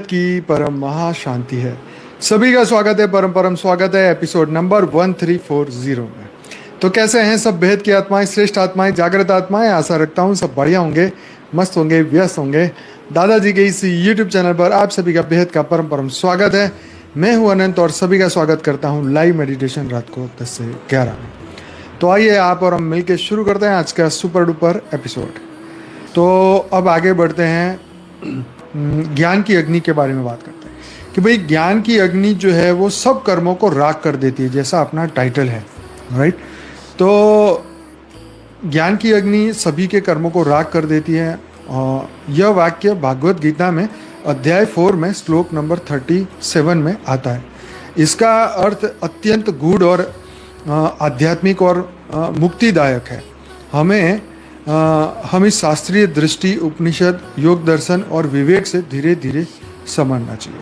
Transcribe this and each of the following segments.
की परम महाशांति है। सभी का स्वागत है, परम परम स्वागत है एपिसोड नंबर 1340 में। तो कैसे हैं सब बेहद की आत्माएं, श्रेष्ठ आत्माएं, जागृत आत्माएं? आशा रखता हूं सब बढ़िया होंगे, मस्त होंगे, व्यस्त होंगे। दादाजी के इस यूट्यूब चैनल पर आप सभी का बेहद का परम परम स्वागत है। मैं हूं अनंत और सभी का स्वागत करता हूं लाइव मेडिटेशन रात को 10 से 11 में। तो आइए आप और हम मिलकर शुरू करते हैं आज का सुपर डुपर एपिसोड। तो अब आगे बढ़ते हैं, ज्ञान की अग्नि के बारे में बात करते हैं कि भाई ज्ञान की अग्नि जो है वो सब कर्मों को राख कर देती है, जैसा अपना टाइटल है, राइट। तो ज्ञान की अग्नि सभी के कर्मों को राख कर देती है। और यह वाक्य भागवत गीता में अध्याय 4 में श्लोक नंबर 37 में आता है। इसका अर्थ अत्यंत गूढ़ और आध्यात्मिक और मुक्तिदायक है। हम इस शास्त्रीय दृष्टि, उपनिषद, योग दर्शन और विवेक से धीरे धीरे समझना चाहिए।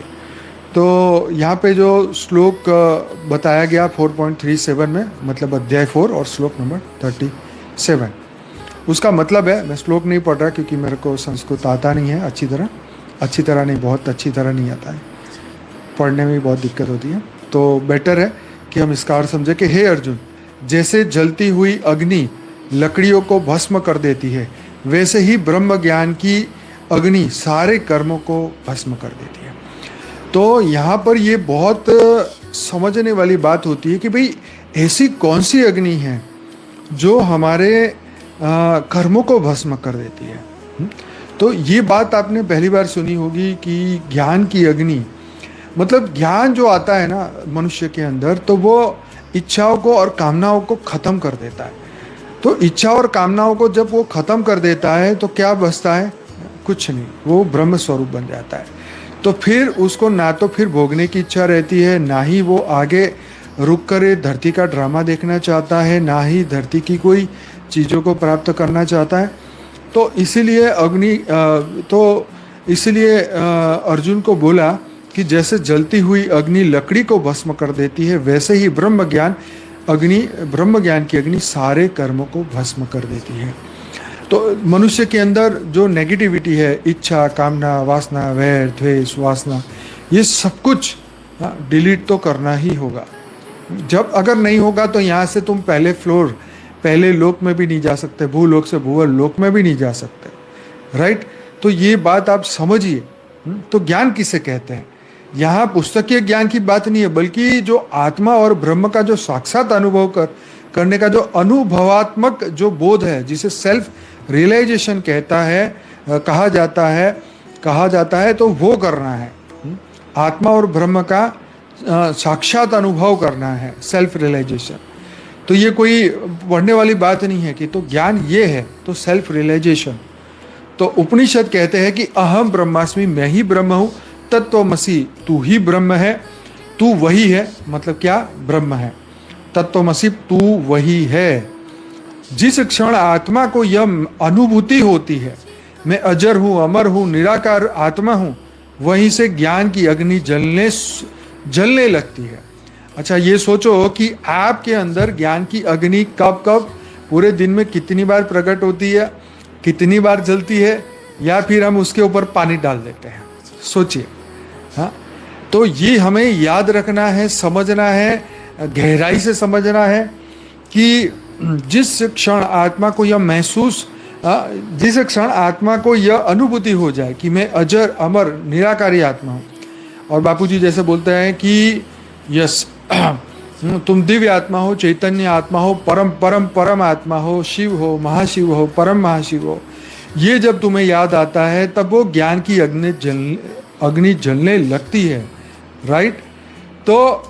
तो यहाँ पे जो श्लोक बताया गया 4.37 में, मतलब अध्याय 4 और श्लोक नंबर 37, उसका मतलब है, मैं श्लोक नहीं पढ़ रहा क्योंकि मेरे को संस्कृत आता नहीं है अच्छी तरह नहीं, बहुत अच्छी तरह नहीं आता है, पढ़ने में भी बहुत दिक्कत होती है। तो बेटर है कि हम इसका अर्थ समझे कि हे अर्जुन, जैसे जलती हुई अग्नि लकड़ियों को भस्म कर देती है, वैसे ही ब्रह्म ज्ञान की अग्नि सारे कर्मों को भस्म कर देती है। तो यहाँ पर ये बहुत समझने वाली बात होती है कि भाई ऐसी कौन सी अग्नि है जो हमारे कर्मों को भस्म कर देती है। तो ये बात आपने पहली बार सुनी होगी कि ज्ञान की अग्नि, मतलब ज्ञान जो आता है ना मनुष्य के अंदर, तो वो इच्छाओं को और कामनाओं को खत्म कर देता है। तो इच्छा और कामनाओं को जब वो खत्म कर देता है तो क्या बचता है? कुछ नहीं, वो ब्रह्म स्वरूप बन जाता है। तो फिर उसको ना तो फिर भोगने की इच्छा रहती है, ना ही वो आगे रुक कर धरती का ड्रामा देखना चाहता है, ना ही धरती की कोई चीज़ों को प्राप्त करना चाहता है। तो इसीलिए अर्जुन को बोला कि जैसे जलती हुई अग्नि लकड़ी को भस्म कर देती है, वैसे ही ब्रह्म ज्ञान की अग्नि सारे कर्मों को भस्म कर देती है। तो मनुष्य के अंदर जो नेगेटिविटी है, इच्छा, कामना, वासना, वैर, द्वेष, वासना, ये सब कुछ डिलीट तो करना ही होगा। जब अगर नहीं होगा तो यहाँ से तुम पहले लोक में भी नहीं जा सकते, भूलोक से भूवर लोक में भी नहीं जा सकते, राइट। तो ये बात आप समझिए। तो ज्ञान किसे कहते हैं? यहाँ पुस्तकीय ज्ञान की बात नहीं है, बल्कि जो आत्मा और ब्रह्म का जो साक्षात अनुभव करने का जो अनुभवात्मक जो बोध है, जिसे सेल्फ रियलाइजेशन कहा जाता है, तो वो करना है। आत्मा और ब्रह्म का साक्षात अनुभव करना है, सेल्फ रियलाइजेशन। तो ये कोई पढ़ने वाली बात नहीं है कि तो ज्ञान ये है, तो सेल्फ रियलाइजेशन। तो उपनिषद कहते हैं कि अहम ब्रह्मास्मि, मैं ही ब्रह्म हूँ, तत्वमसि, तू ही ब्रह्म है, तू वही है। मतलब क्या? ब्रह्म है। तत्वमसि, तू वही है। जिस क्षण आत्मा को यह अनुभूति होती है, मैं अजर हूं, अमर हूं, निराकार आत्मा हूं, वहीं से ज्ञान की अग्नि जलने लगती है। अच्छा, ये सोचो कि आपके अंदर ज्ञान की अग्नि कब पूरे दिन में कितनी बार प्रकट होती है, कितनी बार जलती है, या फिर हम उसके ऊपर पानी डाल देते हैं? सोचिए। हाँ, तो ये हमें याद रखना है, समझना है, गहराई से समझना है कि जिस क्षण आत्मा को यह अनुभूति हो जाए कि मैं अजर, अमर, निराकारी आत्मा हूँ, और बापूजी जैसे बोलते हैं कि यस, तुम दिव्य आत्मा हो, चैतन्य आत्मा हो, परम आत्मा हो, शिव हो, महाशिव हो, परम महाशिव हो, ये जब तुम्हें याद आता है तब वो ज्ञान की अग्नि जलने लगती है, राइट। तो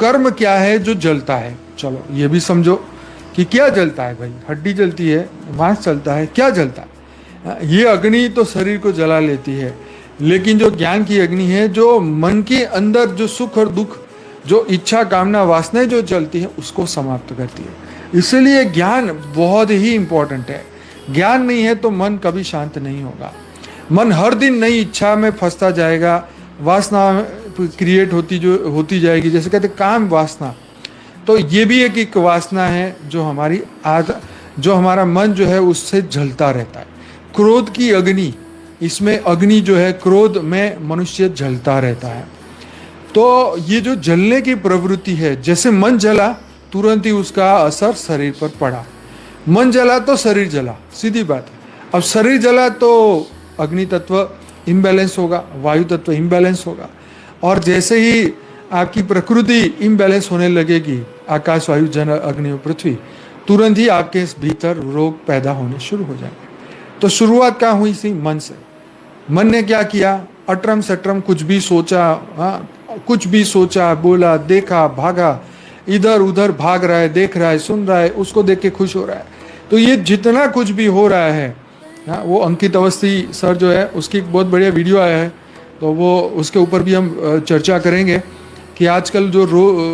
कर्म क्या है जो जलता है? चलो ये भी समझो कि क्या जलता है भाई। हड्डी जलती है, मांस जलता है, क्या जलता है? ये अग्नि तो शरीर को जला लेती है, लेकिन जो ज्ञान की अग्नि है, जो मन के अंदर जो सुख और दुख, जो इच्छा, कामना, वासनाएं जो जलती है, उसको समाप्त करती है। इसलिए ज्ञान बहुत ही इंपॉर्टेंट है। ज्ञान नहीं है तो मन कभी शांत नहीं होगा। मन हर दिन नई इच्छा में फंसता जाएगा, वासना क्रिएट होती जाएगी, जैसे कहते काम वासना। तो ये भी एक वासना है जो हमारा मन जो है उससे जलता रहता है। क्रोध की अग्नि इसमें अग्नि जो है, क्रोध में मनुष्य जलता रहता है। तो ये जो जलने की प्रवृत्ति है, जैसे मन जला तुरंत ही उसका असर शरीर पर पड़ा। मन जला तो शरीर जला, सीधी बात है। अब शरीर जला तो अग्नि तत्व इम्बैलेंस होगा, वायु तत्व इम्बैलेंस होगा, और जैसे ही आपकी प्रकृति इम्बैलेंस होने लगेगी, आकाश वायु जन अग्नि पृथ्वी, तुरंत ही आपके भीतर रोग पैदा होने शुरू हो जाएंगे। तो शुरुआत कहाँ हुई थी? मन से। मन ने क्या किया? अटरम सटरम कुछ भी सोचा, कुछ भी सोचा, बोला, देखा, भागा, इधर उधर भाग रहा है, देख रहा है, सुन रहा है, उसको देख के खुश हो रहा है। तो ये जितना कुछ भी हो रहा है, वो अंकित अवस्थी सर जो है, उसकी एक बहुत बढ़िया वीडियो आया है, तो वो उसके ऊपर भी हम चर्चा करेंगे कि आजकल जो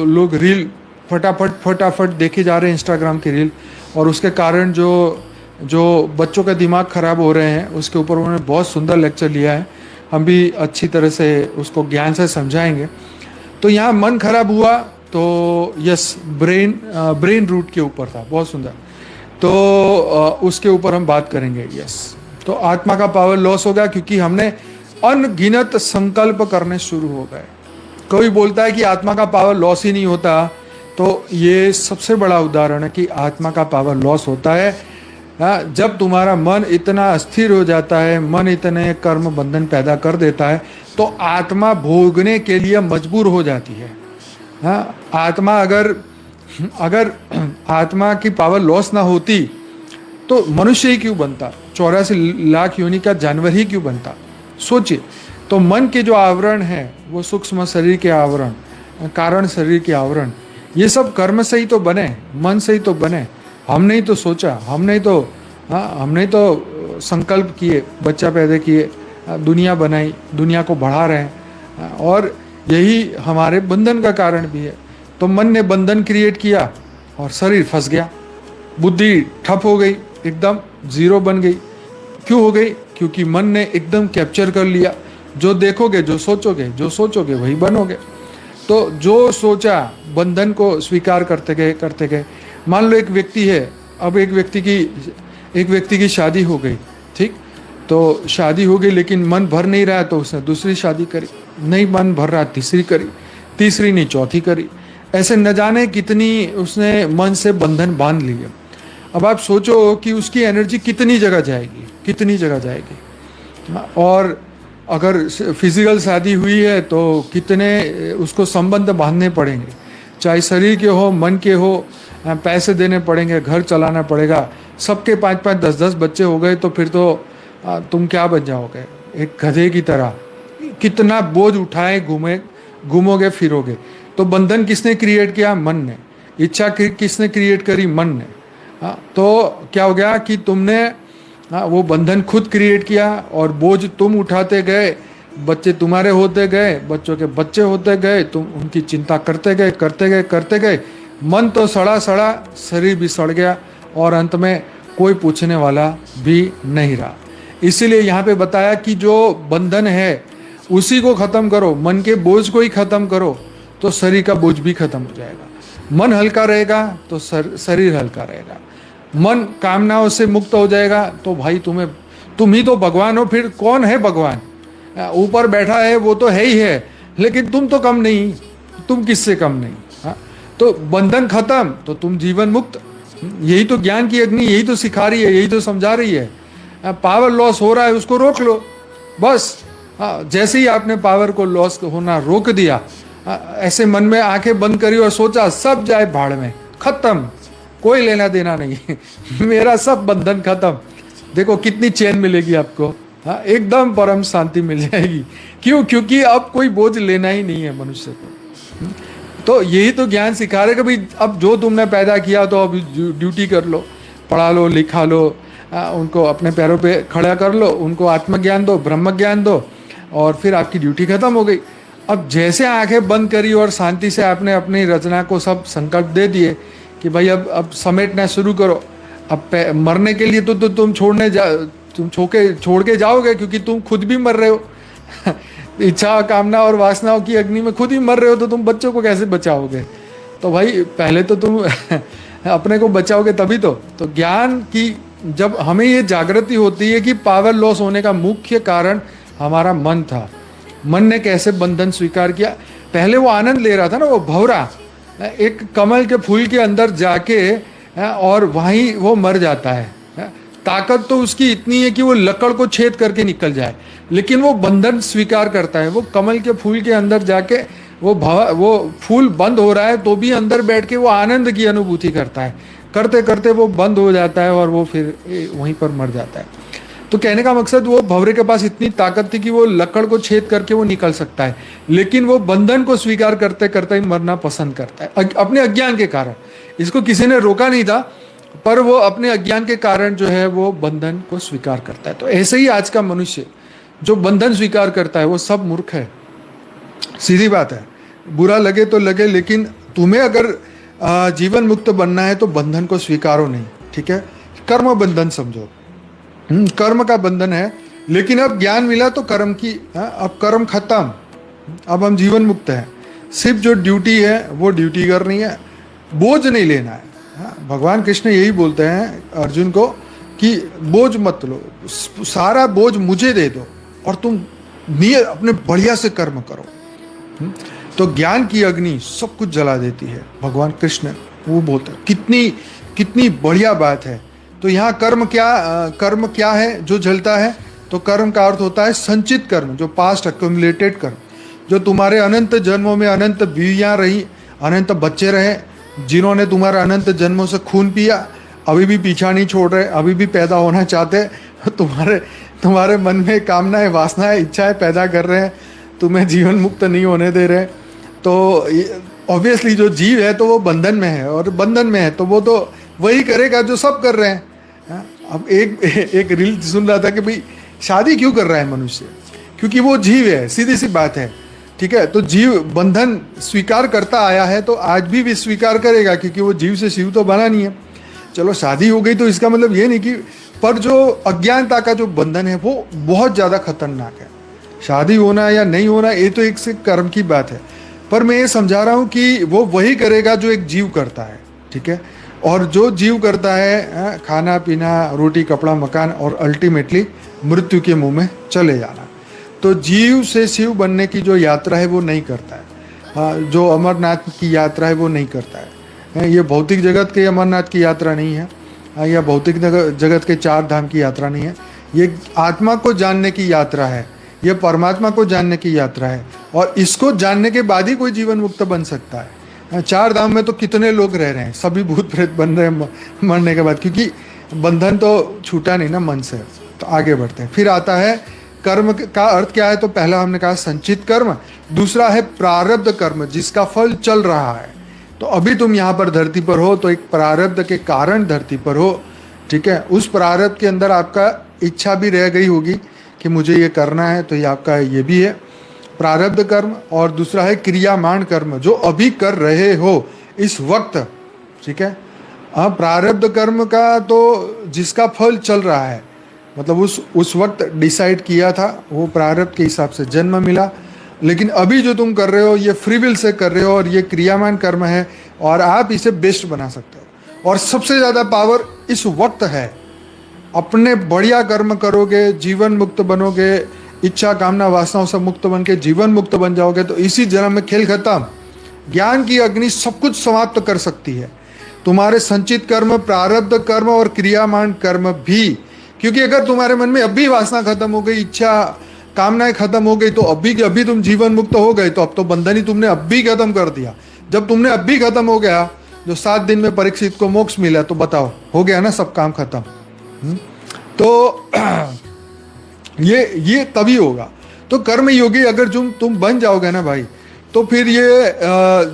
लोग रील फटाफट देखे जा रहे हैं, इंस्टाग्राम की रील, और उसके कारण जो बच्चों का दिमाग खराब हो रहे हैं, उसके ऊपर उन्होंने बहुत सुंदर लेक्चर लिया है। हम भी अच्छी तरह से उसको ज्ञान से समझाएंगे। तो यहाँ मन खराब हुआ तो यस, ब्रेन रूट के ऊपर था, बहुत सुंदर। तो उसके ऊपर हम बात करेंगे। यस, तो आत्मा का पावर लॉस हो गया क्योंकि हमने अनगिनत संकल्प करने शुरू हो गए। कोई बोलता है कि आत्मा का पावर लॉस ही नहीं होता, तो ये सबसे बड़ा उदाहरण है कि आत्मा का पावर लॉस होता है जब तुम्हारा मन इतना अस्थिर हो जाता है, मन इतने कर्म बंधन पैदा कर देता है, तो आत्मा भोगने के लिए मजबूर हो जाती है। आत्मा अगर आत्मा की पावर लॉस ना होती तो मनुष्य ही क्यों बनता? 84 लाख योनि का जानवर ही क्यों बनता? सोचिए। तो मन के जो आवरण है, वो सूक्ष्म शरीर के आवरण, कारण शरीर के आवरण, ये सब कर्म से ही तो बने, मन से ही तो बने। हमने ही तो सोचा, हमने ही तो संकल्प किए, बच्चा पैदा किए, दुनिया बनाई, दुनिया को बढ़ा रहे हैं, और यही हमारे बंधन का कारण भी है। तो मन ने बंधन क्रिएट किया और शरीर फंस गया, बुद्धि ठप हो गई, एकदम जीरो बन गई। क्यों हो गई? क्योंकि मन ने एकदम कैप्चर कर लिया। जो देखोगे, जो सोचोगे वही बनोगे। तो जो सोचा, बंधन को स्वीकार करते गए। मान लो एक व्यक्ति है, अब एक व्यक्ति की शादी हो गई, ठीक? तो शादी हो गई लेकिन मन भर नहीं रहा, तो उसने दूसरी शादी करी, नहीं मन भर रहा, तीसरी करी, तीसरी नहीं चौथी करी। ऐसे न जाने कितनी उसने मन से बंधन बांध लिए। अब आप सोचो कि उसकी एनर्जी कितनी जगह जाएगी। और अगर फिजिकल शादी हुई है तो कितने उसको संबंध बांधने पड़ेंगे, चाहे शरीर के हो, मन के हो, पैसे देने पड़ेंगे, घर चलाना पड़ेगा। सबके 5-5, 10-10 बच्चे हो गए तो फिर तो तुम क्या बन जाओगे? एक गधे की तरह कितना बोझ उठाए घूमोगे फिरोगे। तो बंधन किसने क्रिएट किया? मन ने। इच्छा किसने क्रिएट करी? मन ने। तो क्या हो गया कि तुमने वो बंधन खुद क्रिएट किया और बोझ तुम उठाते गए, बच्चे तुम्हारे होते गए, बच्चों के बच्चे होते गए, तुम उनकी चिंता करते गए। मन तो सड़ा, शरीर भी सड़ गया, और अंत में कोई पूछने वाला भी नहीं रहा। इसीलिए यहाँ पे बताया कि जो बंधन है उसी को खत्म करो, मन के बोझ को ही खत्म करो, तो शरीर का बोझ भी खत्म हो जाएगा। मन हल्का रहेगा तो शरीर हल्का रहेगा। मन कामनाओं से मुक्त हो जाएगा तो भाई तुम ही तो भगवान हो। फिर कौन है भगवान? ऊपर बैठा है वो तो है ही है, लेकिन तुम तो कम नहीं, तुम किससे कम नहीं। तो बंधन खत्म तो तुम जीवन मुक्त। यही तो ज्ञान की अग्नि यही तो सिखा रही है, यही तो समझा रही है। पावर लॉस हो रहा है, उसको रोक लो बस। जैसे ही आपने पावर को लॉस होना रोक दिया, ऐसे मन में आंखें बंद करी और सोचा सब जाए भाड़ में, खत्म, कोई लेना देना नहीं मेरा सब बंधन खत्म। देखो कितनी चैन मिलेगी आपको, एकदम परम शांति मिल जाएगी। क्यों? क्योंकि अब कोई बोझ लेना ही नहीं है मनुष्य को। तो यही तो ज्ञान सिखा रहे कि भाई अब जो तुमने पैदा किया तो अब ड्यूटी कर लो, पढ़ा लो, लिखा लो, उनको अपने पैरों पे खड़ा कर लो, उनको आत्मज्ञान दो, ब्रह्म ज्ञान दो, और फिर आपकी ड्यूटी खत्म हो गई। अब जैसे आंखें बंद करी और शांति से आपने अपनी रचना को सब संकल्प दे दिए कि भाई अब समेटना शुरू करो। अब मरने के लिए तो तुम छोड़ के जाओगे, क्योंकि तुम खुद भी मर रहे हो इच्छा, कामना और वासनाओं की अग्नि में खुद ही मर रहे हो, तो तुम बच्चों को कैसे बचाओगे? तो भाई पहले तो तुम अपने को बचाओगे तभी तो ज्ञान की जब हमें ये जागृति होती है कि पावर लॉस होने का मुख्य कारण हमारा मन था। मन ने कैसे बंधन स्वीकार किया। पहले वो आनंद ले रहा था ना, वो भंवरा एक कमल के फूल के अंदर जाके और वहीं वो मर जाता है। ताकत तो उसकी इतनी है कि वो लकड़ को छेद करके निकल जाए, लेकिन वो बंधन स्वीकार करता है। वो कमल के फूल के अंदर जाके वो फूल बंद हो रहा है तो भी अंदर बैठ के वो आनंद की अनुभूति करता है। करते करते वो बंद हो जाता है और वो फिर वहीं पर मर जाता है। तो कहने का मकसद, वो भंवरे के पास इतनी ताकत थी कि वो लकड़ को छेद करके वो निकल सकता है, लेकिन वो बंधन को स्वीकार करते करते ही मरना पसंद करता है अपने अज्ञान के कारण। इसको किसी ने रोका नहीं था, पर वो अपने अज्ञान के कारण जो है वो बंधन को स्वीकार करता है। तो ऐसे ही आज का मनुष्य जो बंधन स्वीकार करता है वो सब मूर्ख है। सीधी बात है, बुरा लगे तो लगे, लेकिन तुम्हें अगर जीवन मुक्त बनना है तो बंधन को स्वीकारो नहीं, ठीक है। कर्म बंधन समझो, कर्म का बंधन है, लेकिन अब ज्ञान मिला तो कर्म की, अब कर्म खत्म, अब हम जीवन मुक्त हैं। सिर्फ जो ड्यूटी है वो ड्यूटी करनी है, बोझ नहीं लेना है। भगवान कृष्ण यही बोलते हैं अर्जुन को कि बोझ मत लो, सारा बोझ मुझे दे दो और तुम नियत अपने बढ़िया से कर्म करो। तो ज्ञान की अग्नि सब कुछ जला देती है, भगवान कृष्ण वो बोलते हैं। कितनी कितनी बढ़िया बात है। तो यहाँ कर्म क्या है जो जलता है? तो कर्म का अर्थ होता है संचित कर्म, जो पास्ट एक्यूमुलेटेड कर्म, जो तुम्हारे अनंत जन्मों में अनंत बीवियाँ रही, अनंत बच्चे रहे, जिन्होंने तुम्हारा अनंत जन्मों से खून पिया, अभी भी पीछा नहीं छोड़ रहे, अभी भी पैदा होना चाहते, तुम्हारे मन में कामनाएं, वासनाएं, इच्छाएं पैदा कर रहे हैं, तुम्हें जीवन मुक्त नहीं होने दे रहे। तो ऑब्वियसली जो जीव है तो वो बंधन में है, और बंधन में है तो वो तो वही करेगा जो सब कर रहे हैं। अब एक रील सुन रहा था कि भाई शादी क्यों कर रहा है मनुष्य? क्योंकि वो जीव है, सीधी सी बात है, ठीक है। तो जीव बंधन स्वीकार करता आया है तो आज भी स्वीकार करेगा, क्योंकि वो जीव से शिव तो बना नहीं है। चलो शादी हो गई तो इसका मतलब ये नहीं कि, पर जो अज्ञानता का जो बंधन है वो बहुत ज़्यादा खतरनाक है। शादी होना या नहीं होना ये तो एक से कर्म की बात है, पर मैं ये समझा रहा हूँ कि वो वही करेगा जो एक जीव करता है, ठीक है। और जो जीव करता है खाना पीना, रोटी कपड़ा मकान, और अल्टीमेटली मृत्यु के मुंह में चले जाना। तो जीव से शिव बनने की जो यात्रा है वो नहीं करता है। जो अमरनाथ की यात्रा है वो नहीं करता है। ये भौतिक जगत के अमरनाथ की यात्रा नहीं है, या भौतिक जगत के 4 धाम की यात्रा नहीं है। ये आत्मा को जानने की यात्रा है, ये परमात्मा को जानने की यात्रा है, और इसको जानने के बाद ही कोई जीवन मुक्त बन सकता है। 4 धाम में तो कितने लोग रह रहे हैं, सभी भूत प्रेत बन रहे हैं मरने के बाद, क्योंकि बंधन तो छूटा नहीं ना मन से। तो आगे बढ़ते हैं। फिर आता है कर्म का अर्थ क्या है? तो पहला हमने कहा संचित कर्म, दूसरा है प्रारब्ध कर्म जिसका फल चल रहा है। तो अभी तुम यहाँ पर धरती पर हो तो एक प्रारब्ध के कारण धरती पर हो, ठीक है। उस प्रारब्ध के अंदर आपका इच्छा भी रह गई होगी कि मुझे ये करना है, तो ये आपका ये भी है प्रारब्ध कर्म। और दूसरा है क्रियामान कर्म, जो अभी कर रहे हो इस वक्त, ठीक है। प्रारब्ध कर्म का तो जिसका फल चल रहा है, मतलब उस वक्त डिसाइड किया था, वो प्रारब्ध के हिसाब से जन्म मिला। लेकिन अभी जो तुम कर रहे हो ये फ्री विल से कर रहे हो, और ये क्रियामान कर्म है, और आप इसे बेस्ट बना सकते हो। और सबसे ज़्यादा पावर इस वक्त है। अपने बढ़िया कर्म करोगे, जीवन मुक्त बनोगे, इच्छा कामना वासनाओं से मुक्त बन के जीवन मुक्त बन जाओगे, तो इसी जन्म में खेल खत्म। ज्ञान की अग्नि सब कुछ समाप्त कर सकती है, तुम्हारे संचित कर्म, प्रारब्ध कर्म और क्रियामान कर्म भी। क्योंकि अगर तुम्हारे मन में अभी वासना खत्म हो गई, इच्छा कामनाएं खत्म हो गई, तो अभी तुम जीवन मुक्त हो गए, तो अब तो बंधन ही तुमने अभी खत्म कर दिया। जब तुमने अभी खत्म हो गया, जो 7 दिन में परीक्षित को मोक्ष मिला, तो बताओ हो गया ना सब काम खत्म। तो ये तभी होगा। तो कर्म योगी अगर तुम बन जाओगे ना भाई, तो फिर ये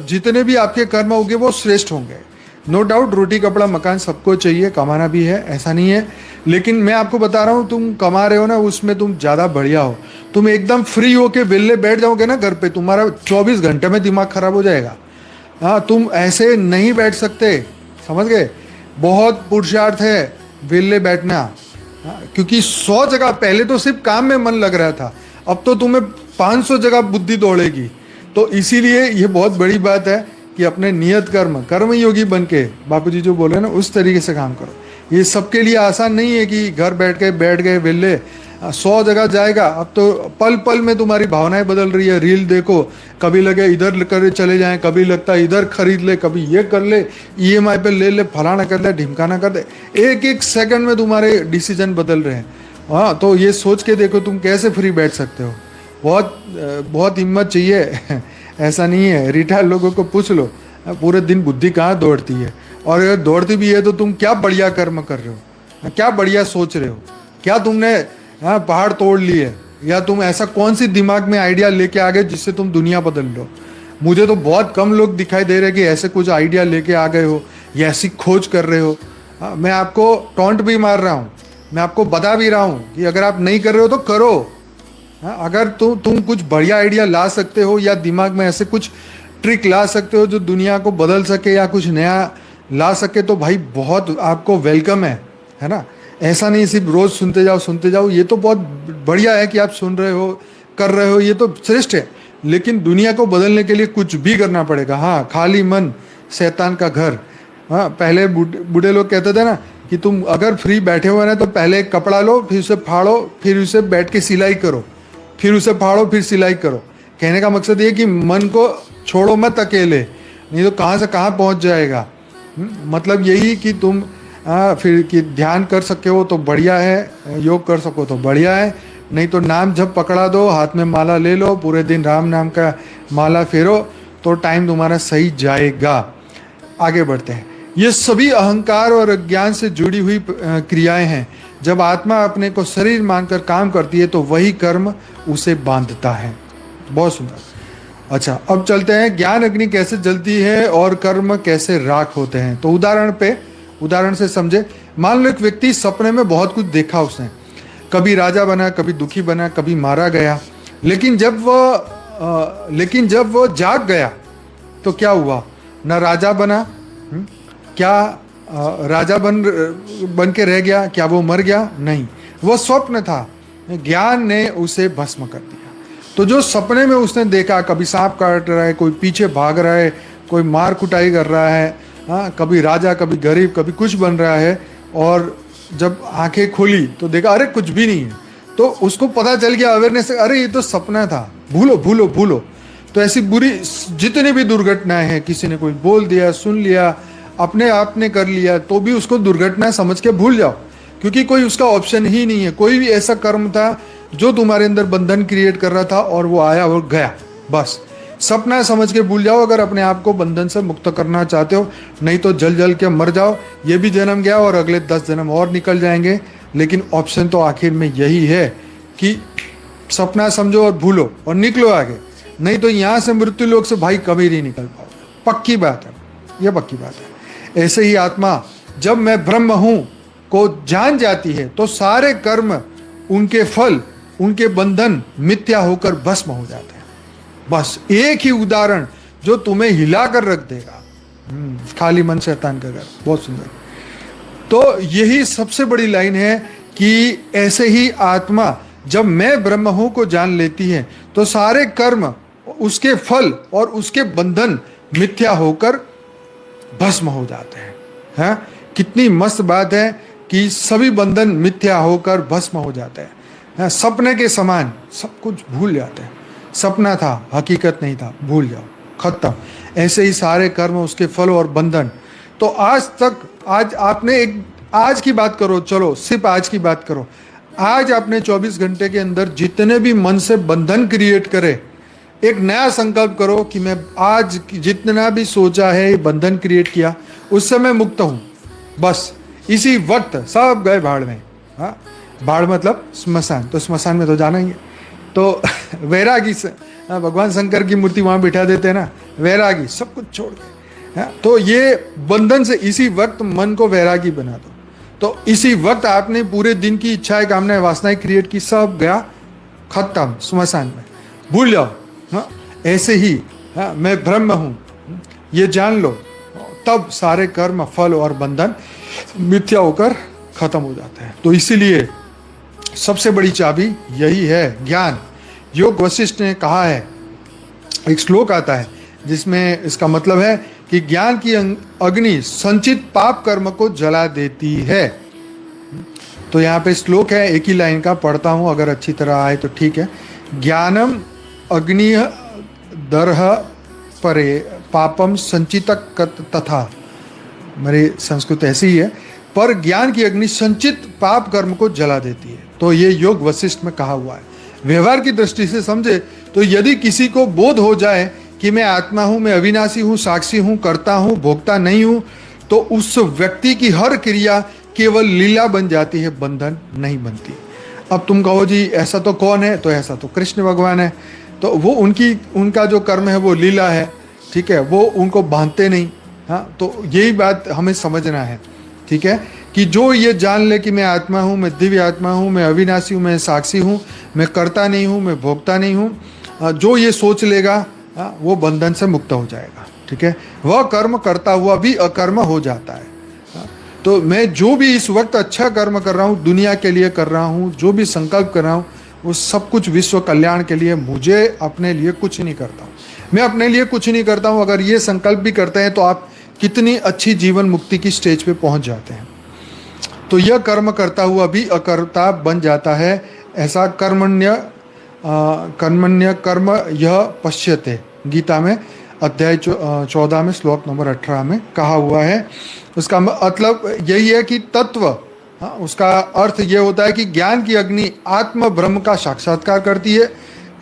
जितने भी आपके कर्म होंगे वो श्रेष्ठ होंगे। नो डाउट रोटी कपड़ा मकान सबको चाहिए, कमाना भी है, ऐसा नहीं है। लेकिन मैं आपको बता रहा हूँ, तुम कमा रहे हो ना, उसमें तुम ज़्यादा बढ़िया हो। तुम एकदम फ्री हो के वेले बैठ जाओगे ना घर पे, तुम्हारा 24 घंटे में दिमाग खराब हो जाएगा। हाँ, तुम ऐसे नहीं बैठ सकते, समझ गए। बहुत पुरुषार्थ है वेले बैठना। क्योंकि 100 जगह पहले तो सिर्फ काम में मन लग रहा था, अब तो तुम्हें 500 जगह बुद्धि दौड़ेगी। तो इसीलिए ये बहुत बड़ी बात है कि अपने नियत कर्म योगी बन के, बापूजी जो बोले ना, उस तरीके से काम करो। ये सबके लिए आसान नहीं है कि घर बैठ गए वेले 100 जगह जाएगा। अब तो पल पल में तुम्हारी भावनाएं बदल रही है। रील देखो, कभी लगे इधर कर चले जाएं, कभी लगता है इधर खरीद ले, कभी ये कर ले, ईएमआई पे ले ले, फलाना कर ले, ढिमकाना कर दे। एक एक सेकंड में तुम्हारे डिसीजन बदल रहे हैं। हाँ, तो ये सोच के देखो तुम कैसे फ्री बैठ सकते हो। बहुत बहुत हिम्मत चाहिए। ऐसा नहीं है, रिटायर लोगों को पूछ लो, पूरे दिन बुद्धि कहाँ दौड़ती है। और अगर दौड़ती भी है तो तुम क्या बढ़िया कर्म कर रहे हो, क्या बढ़िया सोच रहे हो, क्या तुमने पहाड़ तोड़ लिए, या तुम ऐसा कौन सी दिमाग में आइडिया लेके आ गए जिससे तुम दुनिया बदल लो। मुझे तो बहुत कम लोग दिखाई दे रहे कि ऐसे कुछ आइडिया लेके आ गए हो या ऐसी खोज कर रहे हो। मैं आपको टॉन्ट भी मार रहा हूँ, मैं आपको बता भी रहा हूँ कि अगर आप नहीं कर रहे हो तो करो। अगर तुम कुछ बढ़िया आइडिया ला सकते हो या दिमाग में ऐसे कुछ ट्रिक ला सकते हो जो दुनिया को बदल सके या कुछ नया ला सके, तो भाई बहुत आपको वेलकम है ना। ऐसा नहीं सिर्फ रोज सुनते जाओ, ये तो बहुत बढ़िया है कि आप सुन रहे हो, कर रहे हो, ये तो श्रेष्ठ है। लेकिन दुनिया को बदलने के लिए कुछ भी करना पड़ेगा। हाँ, खाली मन शैतान का घर। हाँ, पहले बूढ़े लोग कहते थे ना कि तुम अगर फ्री बैठे हुए ना तो पहले एक कपड़ा लो, फिर उसे फाड़ो, फिर उसे बैठ के सिलाई करो, फिर उसे फाड़ो, फिर सिलाई करो। कहने का मकसद ये कि मन को छोड़ो मत अकेले, नहीं तो कहाँ से कहाँ पहुँच जाएगा। मतलब यही कि तुम फिर कि ध्यान कर सके हो तो बढ़िया है, योग कर सको तो बढ़िया है, नहीं तो नाम जब पकड़ा दो, हाथ में माला ले लो, पूरे दिन राम नाम का माला फेरो, तो टाइम तुम्हारा सही जाएगा। आगे बढ़ते हैं। ये सभी अहंकार और अज्ञान से जुड़ी हुई क्रियाएं हैं। जब आत्मा अपने को शरीर मानकर काम करती है तो वही कर्म उसे बांधता है। बहुत सुंदर। अच्छा, अब चलते हैं ज्ञान अग्नि कैसे जलती है और कर्म कैसे राख होते हैं। तो उदाहरण से समझे। मान लो एक व्यक्ति सपने में बहुत कुछ देखा उसने, कभी राजा बना, कभी दुखी बना, कभी मारा गया। लेकिन जब वो जाग गया तो क्या हुआ? न राजा बना, क्या राजा बन के रह गया? क्या वो मर गया? नहीं, वो स्वप्न था। ज्ञान ने उसे भस्म कर दिया। तो जो सपने में उसने देखा, कभी सांप काट रहा है, कोई पीछे भाग रहा है, कोई मार कुटाई कर रहा है, हाँ, कभी राजा, कभी गरीब, कभी कुछ बन रहा है, और जब आंखें खोली तो देखा अरे कुछ भी नहीं है, तो उसको पता चल गया अवेयरनेस, अरे ये तो सपना था, भूलो भूलो भूलो। तो ऐसी बुरी जितनी भी दुर्घटनाएं हैं, किसी ने कोई बोल दिया, सुन लिया, अपने आप ने कर लिया, तो भी उसको दुर्घटना समझ के भूल जाओ, क्योंकि कोई उसका ऑप्शन ही नहीं है। कोई भी ऐसा कर्म था जो तुम्हारे अंदर बंधन क्रिएट कर रहा था और वो आया और गया, बस सपना समझ के भूल जाओ अगर अपने आप को बंधन से मुक्त करना चाहते हो। नहीं तो जल जल के मर जाओ, ये भी जन्म गया और अगले 10 जन्म और निकल जाएंगे। लेकिन ऑप्शन तो आखिर में यही है कि सपना समझो और भूलो और निकलो आगे, नहीं तो यहाँ से मृत्यु लोक से भाई कभी नहीं निकल पाओगे। पक्की बात है, यह पक्की बात है। ऐसे ही आत्मा जब मैं ब्रह्म हूं को जान जाती है तो सारे कर्म, उनके फल, उनके बंधन मिथ्या होकर भस्म हो जाते हैं। बस एक ही उदाहरण जो तुम्हें हिला कर रख देगा। खाली मन शैतान का घर। बहुत सुंदर। तो यही सबसे बड़ी लाइन है कि ऐसे ही आत्मा जब मैं ब्रह्म हूं को जान लेती है तो सारे कर्म, उसके फल और उसके बंधन मिथ्या होकर भस्म हो जाते हैं। हाँ, कितनी मस्त बात है कि सभी बंधन मिथ्या होकर भस्म हो जाते हैं। हाँ, सपने के समान सब कुछ भूल जाते हैं। सपना था, हकीकत नहीं था, भूल जाओ, खत्म। ऐसे ही सारे कर्म, उसके फल और बंधन। तो आज आपने आज की बात करो, चलो सिर्फ आज की बात करो। आज आपने 24 घंटे के अंदर जितने भी मन से बंधन क्रिएट करे, एक नया संकल्प करो कि मैं आज जितना भी सोचा है बंधन क्रिएट किया, उससे मैं मुक्त हूं। बस इसी वक्त सब गए भाड़ में। हाँ, भाड़ मतलब स्मशान, तो स्मशान में तो जाना ही है। तो वैरागी से भगवान शंकर की मूर्ति वहां बिठा देते हैं ना, वैरागी, सब कुछ छोड़ के। तो ये बंधन से इसी वक्त मन को वैरागी बना दो। तो इसी वक्त आपने पूरे दिन की इच्छाएं, कामनाएं, वासनाएं क्रिएट की, सब गया, खत्म, स्मशान में, भूल जाओ। हाँ, ऐसे ही हाँ, मैं ब्रह्म हूं, ये जान लो, तब सारे कर्म, फल और बंधन मिथ्या होकर खत्म हो जाते हैं। तो इसीलिए सबसे बड़ी चाबी यही है, ज्ञान। योग वशिष्ठ ने कहा है, एक श्लोक आता है जिसमें इसका मतलब है कि ज्ञान की अग्नि संचित पाप कर्म को जला देती है। तो यहाँ पे श्लोक है, एक ही लाइन का पढ़ता हूँ, अगर अच्छी तरह आए तो ठीक है। ज्ञानम अग्निय दर्ह परे पापम संचित तथा, मेरी संस्कृत ऐसी ही है, पर ज्ञान की अग्नि संचित पाप कर्म को जला देती है। तो ये योग वशिष्ठ में कहा हुआ है। व्यवहार की दृष्टि से समझे तो यदि किसी को बोध हो जाए कि मैं आत्मा हूँ, मैं अविनाशी हूँ, साक्षी हूँ, करता हूँ, भोगता नहीं हूँ, तो उस व्यक्ति की हर क्रिया केवल लीला बन जाती है, बंधन नहीं बनती। अब तुम कहो जी ऐसा तो कौन है, तो ऐसा तो कृष्ण भगवान है। तो वो उनका जो कर्म है वो लीला है, ठीक है, वो उनको बांधते नहीं। हाँ, तो यही बात हमें समझना है, ठीक है, कि जो ये जान ले कि मैं आत्मा हूँ, मैं दिव्य आत्मा हूँ, मैं अविनाशी हूँ, मैं साक्षी हूँ, मैं करता नहीं हूँ, मैं भोगता नहीं हूँ, जो ये सोच लेगा वो बंधन से मुक्त हो जाएगा, ठीक है। वह कर्म करता हुआ भी अकर्म हो जाता है। तो मैं जो भी इस वक्त अच्छा कर्म कर रहा हूँ, दुनिया के लिए कर रहा हूँ, जो भी संकल्प कर रहा हूँ, वो सब कुछ विश्व कल्याण के लिए, मुझे अपने लिए कुछ नहीं करता हूँ, मैं अपने लिए कुछ नहीं करता हूँ। अगर ये संकल्प भी करते हैं तो आप कितनी अच्छी जीवन मुक्ति की स्टेज पे पहुँच जाते हैं। तो यह कर्म करता हुआ भी अकर्ता बन जाता है, ऐसा कर्मण्य कर्म यह पश्यते, गीता में अध्याय 14 में श्लोक नंबर 18 में कहा हुआ है। उसका मतलब यही है कि तत्व, उसका अर्थ ये होता है कि ज्ञान की अग्नि आत्म ब्रह्म का साक्षात्कार करती है।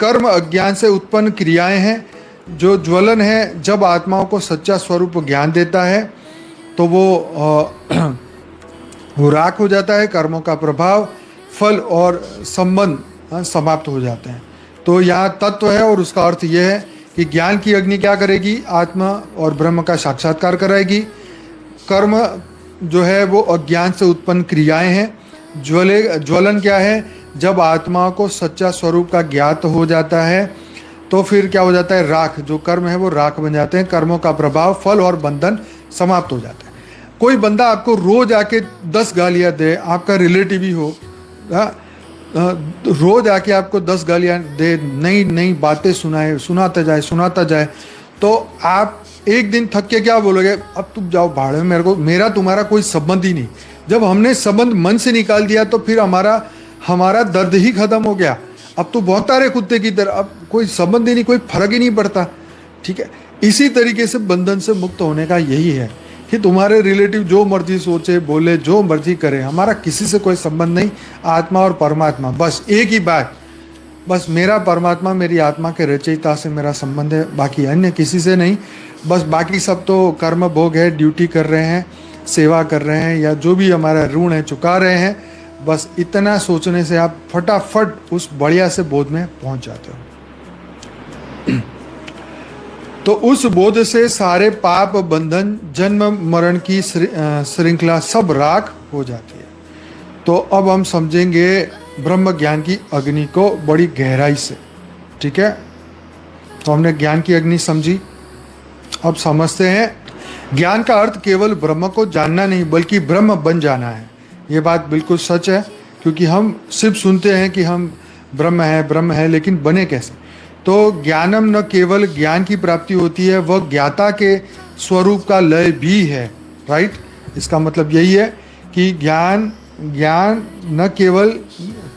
कर्म अज्ञान से उत्पन्न क्रियाएं हैं, जो ज्वलन है, जब आत्माओं को सच्चा स्वरूप ज्ञान देता है तो वो राख हो जाता है। कर्मों का प्रभाव, फल और संबंध समाप्त हो जाते हैं। तो यहाँ तत्व है और उसका अर्थ यह है कि ज्ञान की अग्नि क्या करेगी, आत्मा और ब्रह्म का साक्षात्कार कराएगी। कर्म जो है वो अज्ञान से उत्पन्न क्रियाएं हैं। ज्वलन क्या है, जब आत्मा को सच्चा स्वरूप का ज्ञात हो जाता है तो फिर क्या हो जाता है, राख, जो कर्म है वो राख बन जाते हैं। कर्मों का प्रभाव, फल और बंधन समाप्त हो जाता है। कोई बंदा आपको रोज आके 10 गालियाँ दे, आपका रिलेटिव ही हो, रोज आके आपको 10 गालियाँ दे, नई नई बातें सुनाता जाए, तो आप एक दिन थक के क्या बोलोगे, अब तुम जाओ भाड़ में, मेरा तुम्हारा कोई संबंध ही नहीं। जब हमने संबंध मन से निकाल दिया तो फिर हमारा दर्द ही खत्म हो गया। अब तो बहुत सारे कुत्ते की तरह, अब कोई संबंध ही नहीं, कोई फर्क ही नहीं पड़ता, ठीक है। इसी तरीके से बंधन से मुक्त होने का यही है कि तुम्हारे रिलेटिव जो मर्जी सोचे, बोले, जो मर्जी करे, हमारा किसी से कोई संबंध नहीं। आत्मा और परमात्मा, बस एक ही बात, बस मेरा परमात्मा, मेरी आत्मा के रचयिता से मेरा संबंध है, बाकी अन्य किसी से नहीं। बस बाकी सब तो कर्म भोग है, ड्यूटी कर रहे हैं, सेवा कर रहे हैं, या जो भी हमारा ऋण है चुका रहे हैं। बस इतना सोचने से आप फटाफट उस बढ़िया से बोध में पहुंच जाते हो। तो उस बोध से सारे पाप, बंधन, जन्म मरण की श्रृंखला सब राख हो जाती है। तो अब हम समझेंगे ब्रह्म ज्ञान की अग्नि को बड़ी गहराई से, ठीक है। तो हमने ज्ञान की अग्नि समझी, अब समझते हैं ज्ञान का अर्थ केवल ब्रह्म को जानना नहीं बल्कि ब्रह्म बन जाना है। ये बात बिल्कुल सच है, क्योंकि हम सिर्फ सुनते हैं कि हम ब्रह्म है, लेकिन बने कैसे। तो ज्ञानम न केवल ज्ञान की प्राप्ति होती है, वह ज्ञाता के स्वरूप का लय भी है, राइट। इसका मतलब यही है कि ज्ञान न केवल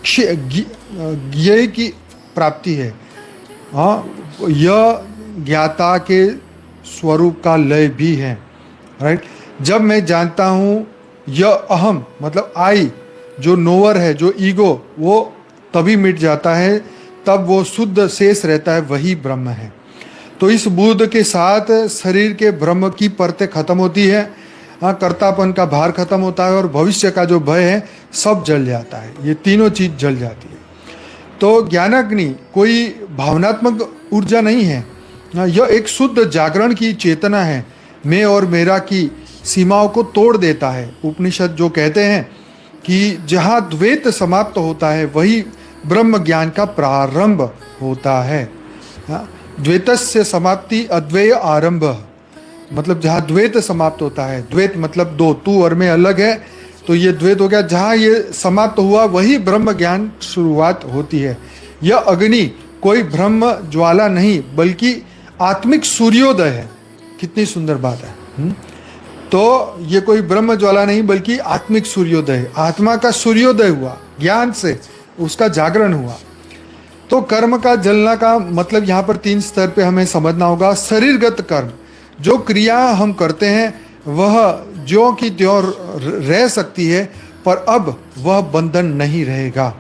ज्ञेय की प्राप्ति है, हाँ, यह ज्ञाता के स्वरूप का लय भी है, राइट। जब मैं जानता हूँ यह अहम मतलब आई, जो नोवर है, जो ईगो, वो तभी मिट जाता है, तब वो शुद्ध शेष रहता है, वही ब्रह्म है। तो इस बोध के साथ शरीर के ब्रह्म की परतें खत्म होती है, कर्तापन का भार खत्म होता है और भविष्य का जो भय है सब जल जाता है। ये तीनों चीज जल जाती है। तो ज्ञानाग्नि कोई भावनात्मक ऊर्जा नहीं है, यह एक शुद्ध जागरण की चेतना है। मैं और मेरा की सीमाओं को तोड़ देता है। उपनिषद जो कहते हैं कि जहाँ द्वैत समाप्त होता है वही ब्रह्म ज्ञान का प्रारंभ होता है। द्वैतस्य समाप्ति अद्वैय आरंभ, मतलब जहाँ द्वैत समाप्त होता है, द्वैत मतलब दो, तू और मैं अलग है, तो ये द्वैत हो गया। जहाँ ये समाप्त हुआ वही ब्रह्म ज्ञान शुरुआत होती है। यह अग्नि कोई ब्रह्म ज्वाला नहीं बल्कि आत्मिक सूर्योदय है। कितनी सुंदर बात है। तो ये कोई ब्रह्म ज्वाला नहीं बल्कि आत्मिक सूर्योदय, आत्मा का सूर्योदय हुआ, ज्ञान से उसका जागरण हुआ। तो कर्म का जलना का मतलब यहाँ पर 3 स्तर पे हमें समझना होगा। शरीरगत कर्म, जो क्रिया हम करते हैं वह ज्यों की त्यों रह सकती है, पर अब वह बंधन नहीं रहेगा।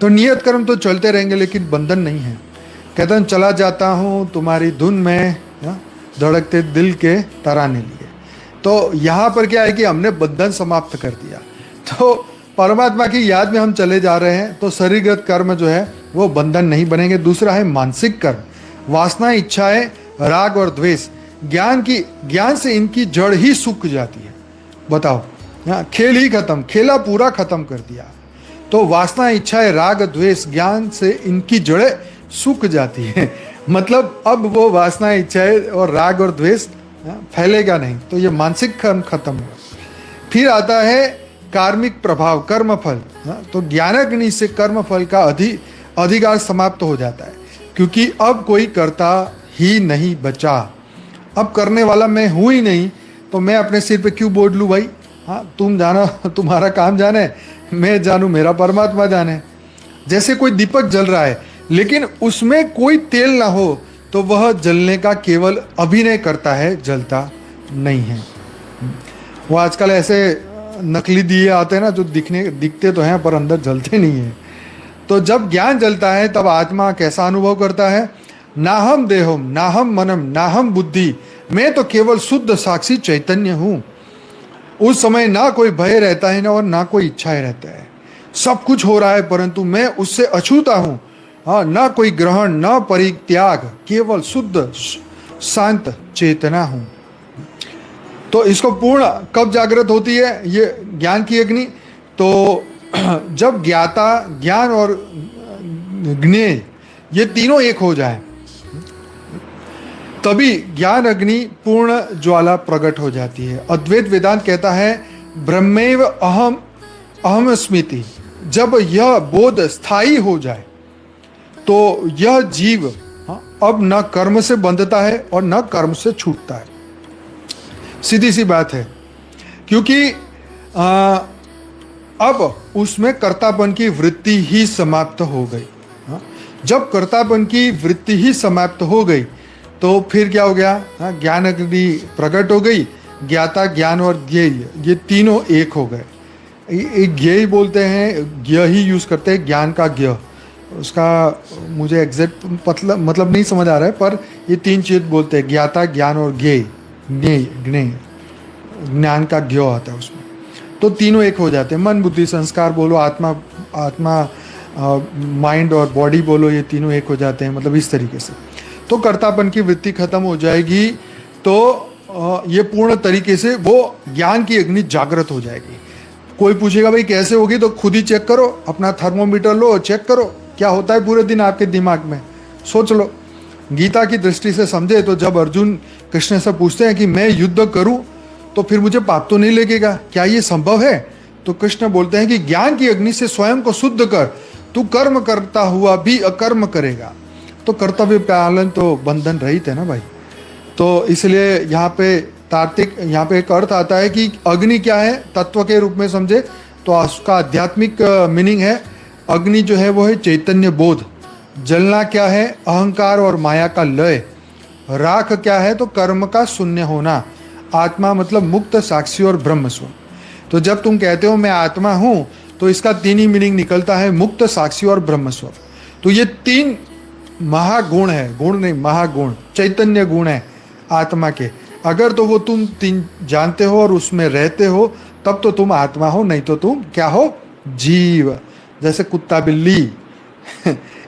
तो नियत कर्म तो चलते रहेंगे लेकिन बंधन नहीं है। कहते हैं चला जाता हूँ तुम्हारी धुन में, धड़कते दिल के तराने लिए। तो यहाँ पर क्या है कि हमने बंधन समाप्त कर दिया, तो परमात्मा की याद में हम चले जा रहे हैं। तो शरीरगत कर्म जो है वो बंधन नहीं बनेंगे। दूसरा है मानसिक कर्म, वासना, इच्छाएं, राग और द्वेष। ज्ञान से इनकी जड़ ही सूख जाती है। बताओ, खेल ही खत्म, खेला पूरा खत्म कर दिया। तो वासना, इच्छाएं, राग, द्वेष, ज्ञान से इनकी जड़ें सूख जाती है। मतलब अब वो वासना, इच्छाएं और राग और द्वेष फैलेगा नहीं। तो ये मानसिक कर्म खत्म हुआ। फिर आता है कार्मिक प्रभाव, कर्मफल। तो ज्ञानाग्नि से कर्मफल का अधिकार समाप्त हो जाता है, क्योंकि अब कोई करता ही नहीं बचा। अब करने वाला मैं हूं ही नहीं, तो मैं अपने सिर पे क्यों बोझ लूँ भाई? तुम जानो तुम्हारा काम जाने, मैं जानूँ मेरा परमात्मा जाने। जैसे कोई दीपक जल रहा है लेकिन उसमें कोई तेल ना हो, तो वह जलने का केवल अभिनय करता है, जलता नहीं है। वो आजकल ऐसे नकली दिए आते हैं ना, जो दिखते तो हैं पर अंदर जलते नहीं हैं। तो जब ज्ञान जलता है तब आत्मा कैसा अनुभव करता है? नाहम देहम, नाहम मनम, नाहम बुद्धि, मैं तो केवल शुद्ध साक्षी चैतन्य हूँ। उस समय ना कोई भय रहता है ना और ना कोई इच्छाएं रहता है। सब कुछ हो रहा है परंतु मैं उससे अछूता हूँ। ना कोई ग्रहण, ना परित्याग, केवल शुद्ध शांत चेतना हूँ। तो इसको पूर्ण कब जागृत होती है ये ज्ञान की अग्नि? तो जब ज्ञाता, ज्ञान और ज्ञेय ये तीनों एक हो जाए, तभी ज्ञान अग्नि पूर्ण ज्वाला प्रकट हो जाती है। अद्वैत वेदांत कहता है ब्रह्मेव अहम अहम स्मृति। जब यह बोध स्थायी हो जाए तो यह जीव अब न कर्म से बंधता है और न कर्म से छूटता है। सीधी सी बात है, क्योंकि अब उसमें कर्तापन की वृत्ति ही समाप्त हो गई। जब कर्तापन की वृत्ति ही समाप्त हो गई तो फिर क्या हो गया? ज्ञान अग्नि प्रकट हो गई। ज्ञाता, ज्ञान और ज्ञेय ये तीनों एक हो गए। एक ज्ञेय बोलते हैं, ज्ञ ही यूज करते हैं, ज्ञान का ज्ञ। उसका मुझे एग्जैक्ट मतलब नहीं समझ आ रहा है, पर ये 3 चीज बोलते हैं, ज्ञाता, ज्ञान और ज्ञेय। ज्ञेय ज्ञान का ज्ञ आता है उसमें। तो तीनों एक हो जाते हैं। मन, बुद्धि, संस्कार बोलो, आत्मा माइंड और बॉडी बोलो, ये तीनों एक हो जाते हैं। मतलब इस तरीके से तो कर्तापन की वृत्ति खत्म हो जाएगी। तो ये पूर्ण तरीके से वो ज्ञान की अग्नि जागृत हो जाएगी। कोई पूछेगा भाई कैसे होगी, तो खुद ही चेक करो, अपना थर्मोमीटर लो, चेक करो क्या होता है पूरे दिन आपके दिमाग में, सोच लो। गीता की दृष्टि से समझे तो जब अर्जुन कृष्ण से पूछते हैं कि मैं युद्ध करूं तो फिर मुझे पाप तो नहीं लगेगा, क्या ये संभव है? तो कृष्ण बोलते हैं कि ज्ञान की अग्नि से स्वयं को शुद्ध कर, तू कर्म करता हुआ भी अकर्म करेगा। तो कर्तव्य पालन तो बंधन रहित है ना भाई। तो इसलिए यहाँ पे तार्किक, यहाँ पे एक अर्थ आता है कि अग्नि क्या है, तत्व के रूप में समझे तो उसका आध्यात्मिक मीनिंग है, अग्नि जो है वो है चैतन्य बोध। जलना क्या है? अहंकार और माया का लय। राख क्या है? तो कर्म का शून्य होना। आत्मा मतलब मुक्त, साक्षी और ब्रह्म स्वरूप। तो जब तुम कहते हो मैं आत्मा हूं, तो इसका 3 ही मीनिंग निकलता है, मुक्त, साक्षी और ब्रह्म स्वरूप। तो ये 3 महागुण है, गुण नहीं महागुण, चैतन्य गुण है आत्मा के। अगर तो वो तुम 3 जानते हो और उसमें रहते हो तब तो तुम आत्मा हो, नहीं तो तुम क्या हो? जीव। जैसे कुत्ता बिल्ली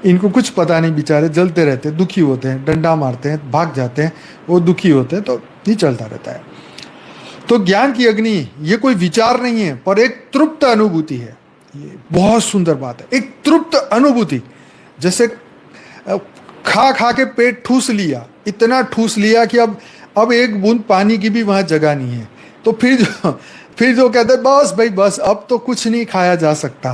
इनको कुछ पता नहीं, बेचारे जलते रहते हैं, दुखी होते हैं, डंडा मारते हैं, भाग जाते हैं, वो दुखी होते हैं, तो ये चलता रहता है। तो ज्ञान की अग्नि ये कोई विचार नहीं है पर एक तृप्त अनुभूति है। ये बहुत सुंदर बात है, एक तृप्त अनुभूति। जैसे खा खा के पेट ठूस लिया, इतना ठूस लिया कि अब एक बूंद पानी की भी वहां जगह नहीं है। तो फिर जो कहते हैं बस भाई बस, अब तो कुछ नहीं खाया जा सकता,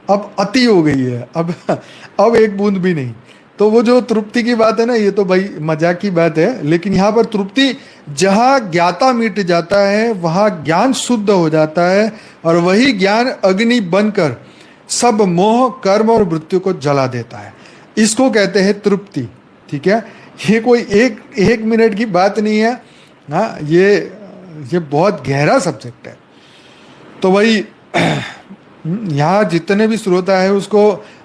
अब अति हो गई है, अब एक बूंद भी नहीं। तो वो जो तृप्ति की बात है ना, ये तो भाई मजाक की बात है, लेकिन यहाँ पर तृप्ति, जहाँ ज्ञाता मिट जाता है वहाँ ज्ञान शुद्ध हो जाता है, और वही ज्ञान अग्नि बनकर सब मोह, कर्म और मृत्यु को जला देता है। इसको कहते हैं तृप्ति। ठीक है, ये कोई एक मिनट की बात नहीं है। हाँ, ये बहुत गहरा सब्जेक्ट है। तो भाई यहाँ जितने भी श्रोता है उसको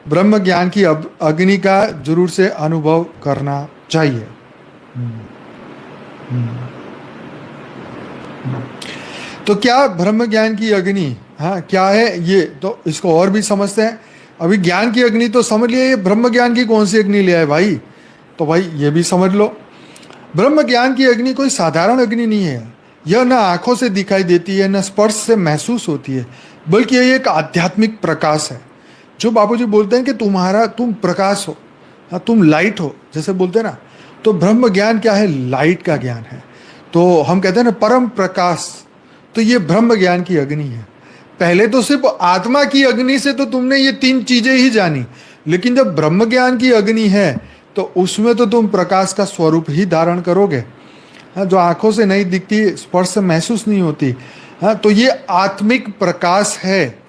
ब्रह्म ज्ञान की अग्नि का जरूर से अनुभव करना चाहिए। तो क्या ब्रह्म ज्ञान की अग्नि, हाँ क्या है ये, तो इसको और भी समझते हैं। अभी ज्ञान की अग्नि तो समझ लिया, ये ब्रह्म ज्ञान की कौन सी अग्नि ले आए भाई, तो भाई ये भी समझ लो। ब्रह्म ज्ञान की अग्नि कोई साधारण अग्नि नहीं है। यह न आंखों से दिखाई देती है, न स्पर्श से महसूस होती है, बल्कि यह एक आध्यात्मिक प्रकाश है। जो बापूजी बोलते हैं कि तुम प्रकाश हो, तुम लाइट हो, जैसे बोलते हैं ना, तो ब्रह्म ज्ञान क्या है, लाइट का ज्ञान है। तो हम कहते हैं ना परम प्रकाश, तो ये ब्रह्म ज्ञान की अग्नि है। पहले तो सिर्फ आत्मा की अग्नि से तो तुमने ये 3 चीजें ही जानी, लेकिन जब ब्रह्म ज्ञान की अग्नि है तो उसमें तो तुम प्रकाश का स्वरूप ही धारण करोगे। जो आंखों से नहीं दिखती, स्पर्श से महसूस नहीं होती, तो ये आत्मिक प्रकाश है।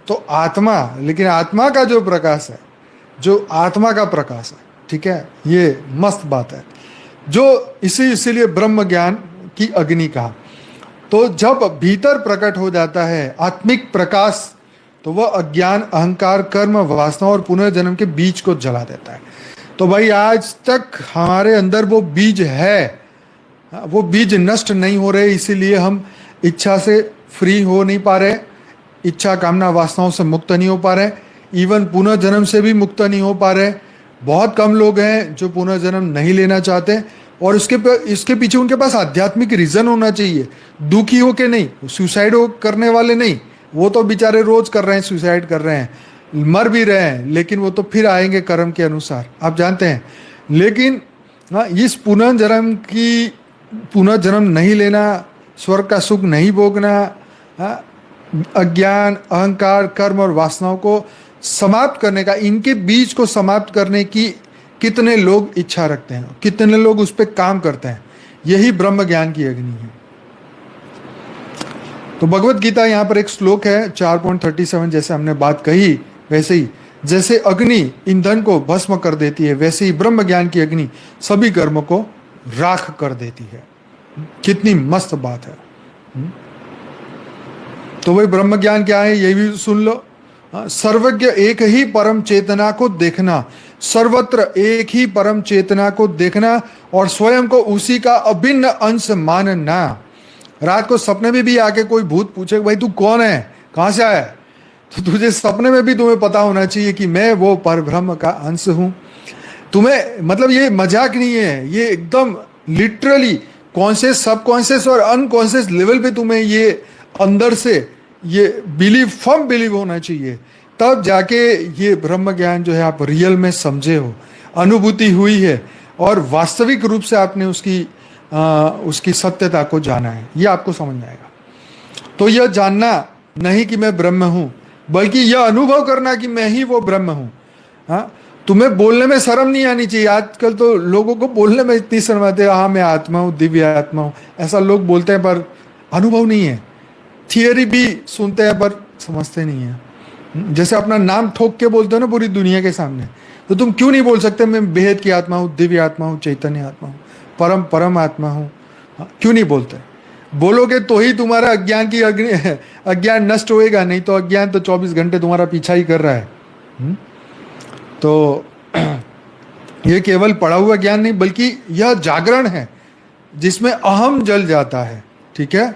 तो आत्मा, लेकिन आत्मा का जो प्रकाश है, जो आत्मा का प्रकाश है, ठीक है, ये मस्त बात है। जो इसीलिए ब्रह्म ज्ञान की अग्नि कहा। तो जब भीतर प्रकट हो जाता है आत्मिक प्रकाश, तो वह अज्ञान, अहंकार, कर्म, वासना और पुनर्जन्म के बीज को जला देता है। तो भाई आज तक हमारे अंदर वो बीज है, वो बीज नष्ट नहीं हो रहे, इसीलिए हम इच्छा से फ्री हो नहीं पा रहे, इच्छा कामना वासनाओं से मुक्त नहीं हो पा रहे, इवन पुनर्जन्म से भी मुक्त नहीं हो पा रहे। बहुत कम लोग हैं जो पुनर्जन्म नहीं लेना चाहते, और इसके पीछे उनके पास आध्यात्मिक रीजन होना चाहिए। दुखी हो के नहीं, सुसाइड करने वाले नहीं, वो तो बेचारे रोज कर रहे हैं, सुसाइड कर रहे हैं, मर भी रहे हैं, लेकिन वो तो फिर आएंगे कर्म के अनुसार, आप जानते हैं। लेकिन इस पुनर्जन्म नहीं लेना, स्वर्ग का सुख नहीं भोगना, अज्ञान, अहंकार, कर्म और वासनाओं को समाप्त करने का, इनके बीज को समाप्त करने की कितने लोग इच्छा रखते हैं, कितने लोग उस पर काम करते हैं। यही ब्रह्म ज्ञान की अग्नि है। तो भगवत गीता यहाँ पर एक श्लोक है 4.37, जैसे हमने बात कही वैसे ही, जैसे अग्नि ईंधन को भस्म कर देती है, वैसे ही ब्रह्म ज्ञान की अग्नि सभी कर्मों को राख कर देती है। कितनी मस्त बात है। तो वही ब्रह्म ज्ञान क्या है, ये भी सुन लो। सर्वज्ञ एक ही परम चेतना को देखना, सर्वत्र एक ही परम चेतना को देखना, और स्वयं को उसी का अभिन्न अंश मानना। रात को सपने में भी आके कोई भूत पूछे भाई तू कौन है, कहां से आया है, तो तुझे सपने में भी तुम्हें पता होना चाहिए कि मैं वो परब्रह्म का अंश हूं। तुम्हें मतलब ये मजाक नहीं है, ये एकदम लिटरली कॉन्शियस, सबकॉन्शियस और अनकॉन्शियस लेवल पे तुम्हें ये अंदर से ये फर्म बिलीव होना चाहिए, तब जाके ये ब्रह्म ज्ञान जो है आप रियल में समझे हो, अनुभूति हुई है, और वास्तविक रूप से आपने उसकी सत्यता को जाना है, ये आपको समझ में आएगा। तो यह जानना नहीं कि मैं ब्रह्म हूं, बल्कि यह अनुभव करना कि मैं ही वो ब्रह्म हूं। हाँ, तुम्हें बोलने में शर्म नहीं आनी चाहिए। आजकल तो लोगों को बोलने में इतनी शर्म आती है, हाँ मैं आत्मा हूँ, दिव्य आत्मा हूँ, ऐसा लोग बोलते हैं, पर अनुभव नहीं है। थियरी भी सुनते हैं पर समझते नहीं है। जैसे अपना नाम ठोक के बोलते हो ना पूरी दुनिया के सामने, तो तुम क्यों नहीं बोल सकते मैं बेहद की आत्मा हूँ, दिव्य आत्मा हूँ, चैतन्य आत्मा हूँ, परम आत्मा हूँ? क्यों नहीं बोलते? बोलोगे तो ही तुम्हारा अज्ञान की अज्ञान नष्ट होएगा, नहीं तो अज्ञान तो 24 घंटे तुम्हारा पीछा ही कर रहा है। तो ये केवल पढ़ा हुआ ज्ञान नहीं, बल्कि यह जागरण है जिसमें अहम जल जाता है। ठीक है,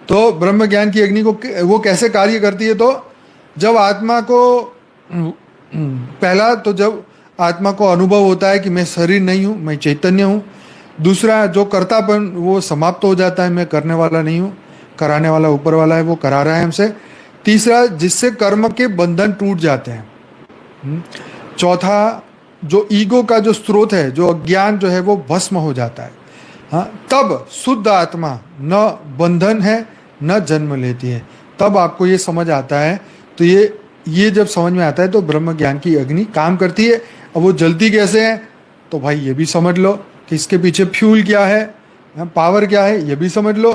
तो ब्रह्म ज्ञान की अग्नि को वो कैसे कार्य करती है? तो जब आत्मा को पहला तो जब आत्मा को अनुभव होता है कि मैं शरीर नहीं हूँ, मैं चैतन्य हूँ। दूसरा, जो कर्तापन वो समाप्त हो जाता है, मैं करने वाला नहीं हूँ, कराने वाला ऊपर वाला है, वो करा रहा है हमसे। तीसरा, जिससे कर्म के बंधन टूट जाते हैं। चौथा, जो ईगो का जो स्रोत है, जो अज्ञान जो है वो भस्म हो जाता है। हाँ, तब शुद्ध आत्मा न बंधन है न जन्म लेती है। तब आपको ये समझ आता है। तो ये जब समझ में आता है तो ब्रह्म ज्ञान की अग्नि काम करती है। अब वो जलती कैसे है, तो भाई ये भी समझ लो कि इसके पीछे फ्यूल क्या है, पावर क्या है, ये भी समझ लो।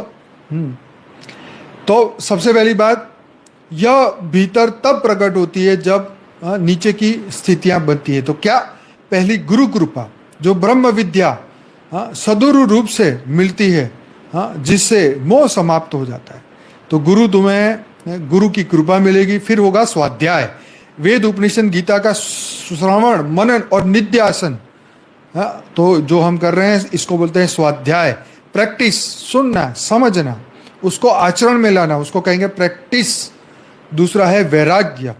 तो सबसे पहली बात, यह भीतर तब प्रकट होती है जब नीचे की स्थितियां बनती है। तो क्या, पहली गुरु कृपा, जो ब्रह्म विद्या सदुर रूप से मिलती है, जिससे मोह समाप्त हो जाता है। तो गुरु की कृपा मिलेगी। फिर होगा स्वाध्याय, वेद उपनिषद गीता का श्रवण मनन और निध्यासन। तो जो हम कर रहे हैं इसको बोलते हैं स्वाध्याय, प्रैक्टिस, सुनना समझना, उसको आचरण में लाना, उसको कहेंगे प्रैक्टिस। दूसरा है वैराग्य,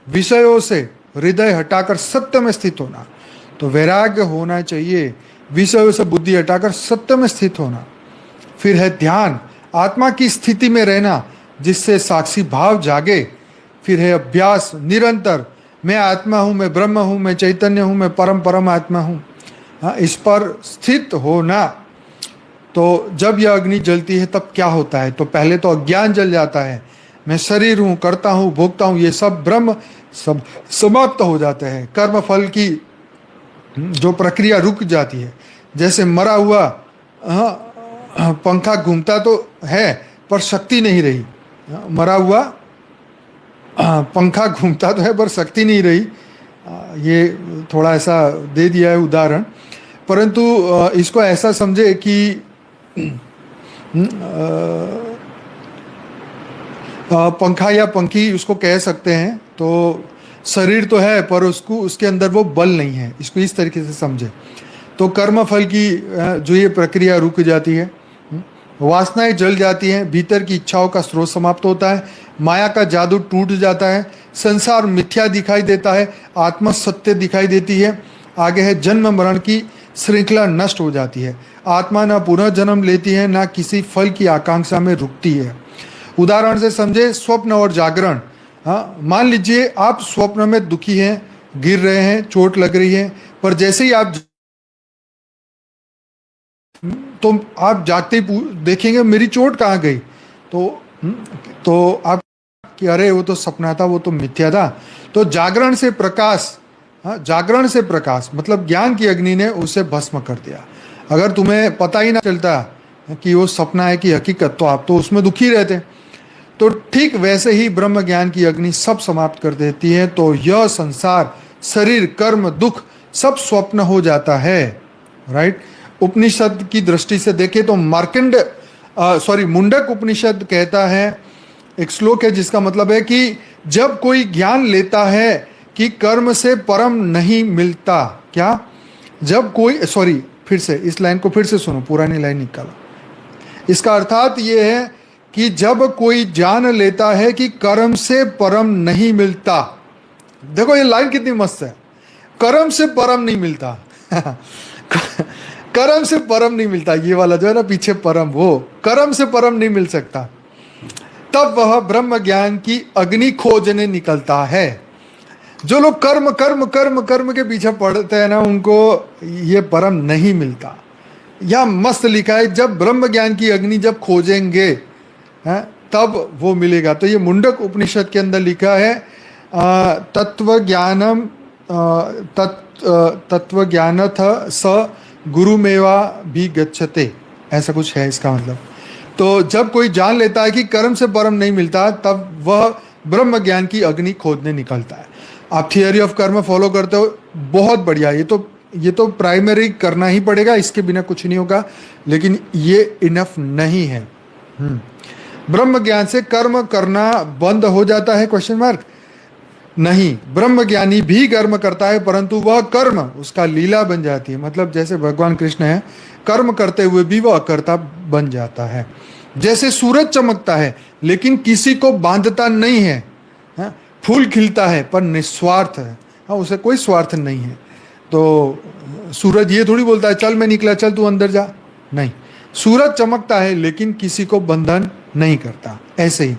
विषयों से हृदय हटाकर सत्य में स्थित होना। तो वैराग्य होना चाहिए, विषयों से बुद्धि हटाकर सत्य में स्थित होना। फिर है ध्यान, आत्मा की स्थिति में रहना जिससे साक्षी भाव जागे। फिर है अभ्यास, निरंतर मैं आत्मा हूँ, मैं ब्रह्म हूँ, मैं चैतन्य हूँ, मैं परम आत्मा हूँ, इस पर स्थित होना। तो जब यह अग्नि जलती है तब क्या होता है, तो पहले तो अज्ञान जल जाता है, मैं शरीर हूँ, करता हूँ, भोगता हूँ, ये सब ब्रह्म सब समाप्त हो जाते हैं। कर्म फल की जो प्रक्रिया रुक जाती है। जैसे मरा हुआ पंखा घूमता तो है पर शक्ति नहीं रही, मरा हुआ पंखा घूमता तो है पर शक्ति नहीं रही। ये थोड़ा ऐसा दे दिया है उदाहरण, परंतु इसको ऐसा समझे कि पंखा या पंखी उसको कह सकते हैं। तो शरीर तो है पर उसके अंदर वो बल नहीं है, इसको इस तरीके से समझे। तो कर्म फल की जो ये प्रक्रिया रुक जाती है, वासनाएं जल जाती हैं, भीतर की इच्छाओं का स्रोत समाप्त होता है, माया का जादू टूट जाता है, संसार मिथ्या दिखाई देता है, आत्मा सत्य दिखाई देती है। आगे है जन्म मरण की श्रृंखला नष्ट हो जाती है, आत्मा न पुनः जन्म लेती है, न किसी फल की आकांक्षा में रुकती है। उदाहरण से समझे स्वप्न और जागरण। मान लीजिए आप स्वप्न में दुखी हैं, गिर रहे हैं, चोट लग रही है, पर जैसे ही आप जागते ही देखेंगे मेरी चोट कहाँ गई, तो आप कि अरे वो तो सपना था, वो तो मिथ्या था। तो जागरण से प्रकाश मतलब ज्ञान की अग्नि ने उसे भस्म कर दिया। अगर तुम्हें पता ही ना चलता कि वो सपना है कि हकीकत, तो आप तो उसमें दुखी रहते। तो ठीक वैसे ही ब्रह्म ज्ञान की अग्नि सब समाप्त कर देती है। तो यह संसार, शरीर, कर्म, दुख सब स्वप्न हो जाता है। राइट। उपनिषद की दृष्टि से देखें तो मुंडक उपनिषद कहता है, एक श्लोक है जिसका मतलब है कि जब कोई ज्ञान लेता है कि कर्म से परम नहीं मिलता। क्या? जब कोई फिर से इस लाइन को फिर से सुनो, पुरानी लाइन निकालो। इसका अर्थात ये है कि जब कोई जान लेता है कि कर्म से परम नहीं मिलता। देखो ये लाइन कितनी मस्त है, कर्म से परम नहीं मिलता कर्म से परम नहीं मिलता, ये वाला जो है ना पीछे परम, वो कर्म से परम नहीं मिल सकता। तब वह ब्रह्म ज्ञान की अग्नि खोजने निकलता है। जो लोग कर्म कर्म कर्म कर्म के पीछे पड़ते हैं ना, उनको ये परम नहीं मिलता। यह मस्त लिखा है, जब ब्रह्म ज्ञान की अग्नि जब खोजेंगे तब वो मिलेगा। तो ये मुंडक उपनिषद के अंदर लिखा है, तत्व ज्ञानथ स गुरुमेवा भी गच्छते, ऐसा कुछ है इसका मतलब। तो जब कोई जान लेता है कि कर्म से परम नहीं मिलता, तब वह ब्रह्म ज्ञान की अग्नि खोदने निकलता है। आप थियरी ऑफ कर्म फॉलो करते हो, बहुत बढ़िया। ये तो प्राइमरी करना ही पड़ेगा, इसके बिना कुछ नहीं होगा, लेकिन ये इनफ नहीं है। ब्रह्म ज्ञान से कर्म करना बंद हो जाता है? Question mark. नहीं, ब्रह्म ज्ञानी भी कर्म करता है, परंतु वह कर्म उसका लीला बन जाती है। मतलब जैसे भगवान कृष्ण है, कर्म करते हुए भी वह अकर्ता बन जाता है। जैसे सूरज चमकता है लेकिन किसी को बांधता नहीं है, फूल खिलता है पर निस्वार्थ है, उसे कोई स्वार्थ नहीं है। तो सूरज ये थोड़ी बोलता है चल मैं निकला, चल तू अंदर जा, नहीं। सूरज चमकता है लेकिन किसी को बंधन नहीं करता। ऐसे ही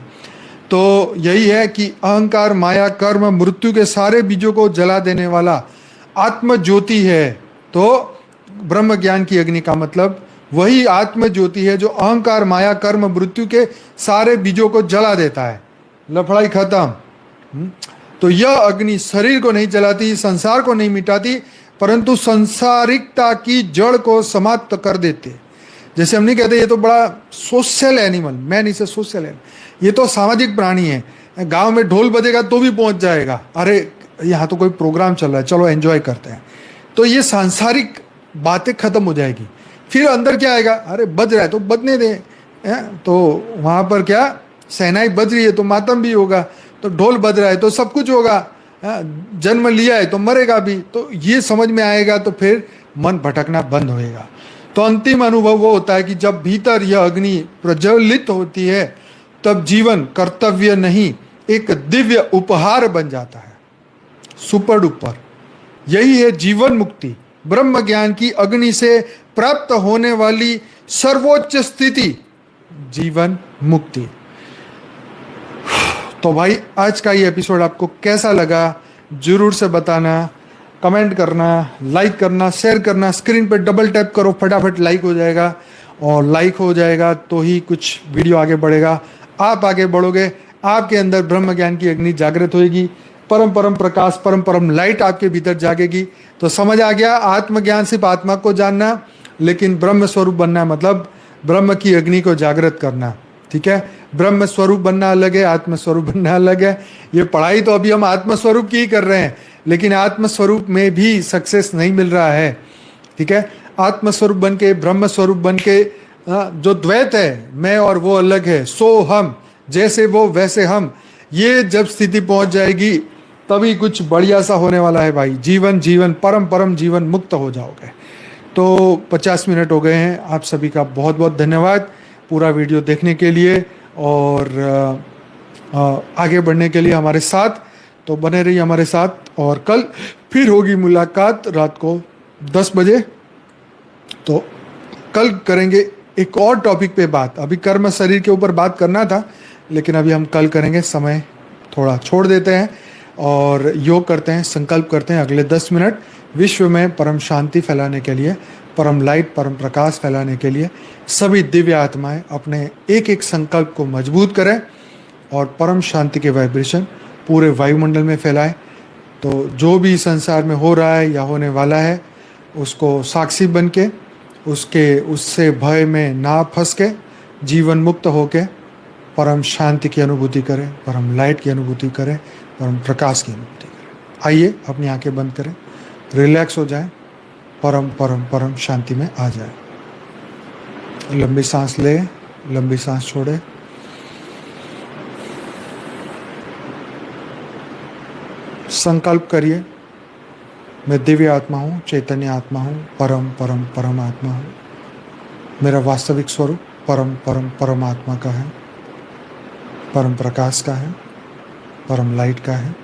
तो यही है कि अहंकार, माया, कर्म, मृत्यु के सारे बीजों को जला देने वाला आत्म ज्योति है। तो ब्रह्म ज्ञान की अग्नि का मतलब वही आत्म ज्योति है जो अहंकार, माया, कर्म, मृत्यु के सारे बीजों को जला देता है। लफड़ाई खत्म। तो यह अग्नि शरीर को नहीं जलाती, संसार को नहीं मिटाती, परंतु संसारिकता की जड़ को समाप्त कर देते। जैसे हम नहीं कहते ये तो बड़ा social animal, man is a social animal, ये तो सामाजिक प्राणी है, गांव में ढोल बजेगा तो भी पहुंच जाएगा, अरे यहाँ तो कोई प्रोग्राम चल रहा है चलो एंजॉय करते हैं, तो ये सांसारिक बातें खत्म हो जाएगी। फिर अंदर क्या आएगा, अरे बज रहा है तो बजने दे, तो वहां पर क्या शहनाई बज रही है तो मातम भी होगा, तो ढोल बज रहा है तो सब कुछ होगा, जन्म लिया है तो मरेगा भी, तो ये समझ में आएगा तो फिर मन भटकना बंद होएगा। तो अंतिम अनुभव वो होता है कि जब भीतर यह अग्नि प्रज्वलित होती है तब जीवन कर्तव्य नहीं एक दिव्य उपहार बन जाता है, सुपर डुपर। यही है जीवन मुक्ति, ब्रह्म ज्ञान की अग्नि से प्राप्त होने वाली सर्वोच्च स्थिति, जीवन मुक्ति। तो भाई आज का ये एपिसोड आपको कैसा लगा जरूर से बताना, कमेंट करना, लाइक करना, शेयर करना, स्क्रीन पे डबल टैप करो फटाफट लाइक हो जाएगा, और लाइक हो जाएगा तो ही कुछ वीडियो आगे बढ़ेगा, आप आगे बढ़ोगे, आपके अंदर ब्रह्म ज्ञान की अग्नि जागृत होएगी, परम परम प्रकाश परम परम लाइट आपके भीतर जागेगी। तो समझ आ गया, आत्मज्ञान सिर्फ आत्मा को जानना, लेकिन ब्रह्म स्वरूप बनना मतलब ब्रह्म की अग्नि को जागृत करना, ठीक है। ब्रह्म स्वरूप बनना अलग है, आत्म स्वरूप बनना अलग है। ये पढ़ाई तो अभी हम आत्म स्वरूप की ही कर रहे हैं, लेकिन आत्म स्वरूप में भी सक्सेस नहीं मिल रहा है, ठीक है। आत्म स्वरूप बन के, ब्रह्म स्वरूप बन के, जो द्वैत है, मैं और वो अलग है, सो हम, जैसे वो वैसे हम, ये जब स्थिति पहुंच जाएगी तभी कुछ बढ़िया सा होने वाला है भाई। जीवन जीवन परम परम जीवन मुक्त हो जाओगे। तो 50 मिनट हो गए हैं, आप सभी का बहुत बहुत धन्यवाद पूरा वीडियो देखने के लिए, और आगे बढ़ने के लिए हमारे साथ तो बने रहिए हमारे साथ। और कल फिर होगी मुलाकात रात को 10 बजे। तो कल करेंगे एक और टॉपिक पे बात, अभी कर्म शरीर के ऊपर बात करना था, लेकिन अभी हम कल करेंगे, समय थोड़ा छोड़ देते हैं और योग करते हैं, संकल्प करते हैं अगले 10 मिनट विश्व में परम शांति फैलाने के लिए, परम लाइट परम प्रकाश फैलाने के लिए सभी दिव्य आत्माएं अपने एक एक संकल्प को मजबूत करें और परम शांति के वाइब्रेशन पूरे वायुमंडल में फैलाएं। तो जो भी संसार में हो रहा है या होने वाला है उसको साक्षी बन के, उससे भय में ना फंस के, जीवन मुक्त होके परम शांति की अनुभूति करें, परम लाइट की अनुभूति करें, परम प्रकाश की अनुभूति करें। आइए अपनी आंखें बंद करें, रिलैक्स हो जाएं, परम परम परम शांति में आ जाए। लंबी सांस ले, लंबी सांस छोड़े। संकल्प करिए, मैं दिव्य आत्मा हूँ, चैतन्य आत्मा हूँ, परम परम परम आत्मा हूँ। मेरा वास्तविक स्वरूप परम परम परम आत्मा का है, परम प्रकाश का है, परम लाइट का है।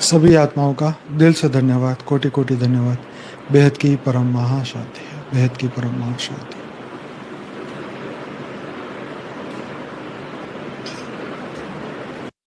सभी आत्माओं का दिल से धन्यवाद, कोटि कोटि धन्यवाद। बेहद की परम महाशांति है, बेहद की परम महाशांति।